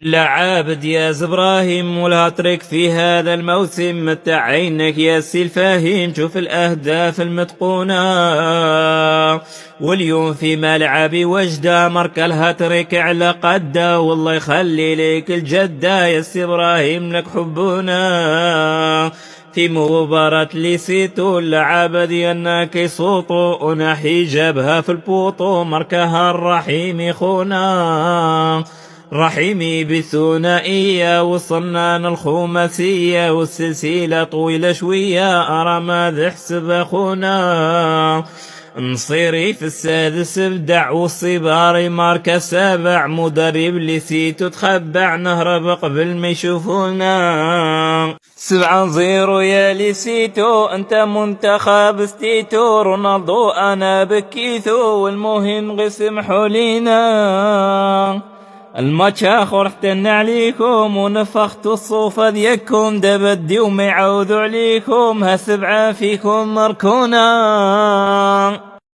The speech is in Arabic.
لا عابد يا زبراهيم والهاتريك في هذا الموسم، متع عينك يا سي الفاهيم، شوف الأهداف المتقونة. واليوم في ملعبي وجدة مارك الهاتريك على قده، والله يخلي ليك الجدة يا سي إبراهيم لك حبنا. في مباراة ليسيتو اللعابة ديالنا كيصوتوا، ونحي جابها في البوطو ماركها الرحيم خونا. رحيمي بالثنائية وصلنا الخماسية، والسلسلة طويلة شوية أرى ماذا يحسب أخونا. نصيري في السادس بدع والصباري ماركة 7، مدرب لسيتو تخبع نهرب قبل ما يشوفونا. 7-0 يا لسيتو انت منتخب ستيتو، رونالدو انا بكيتو والمهم غير سمحوا لينا. الماتش اخر احتن عليكم ونفختوا الصوفة ديالكم، دابا ديو ما يعاودوا عليكم، ها 7 فيكم مركونا.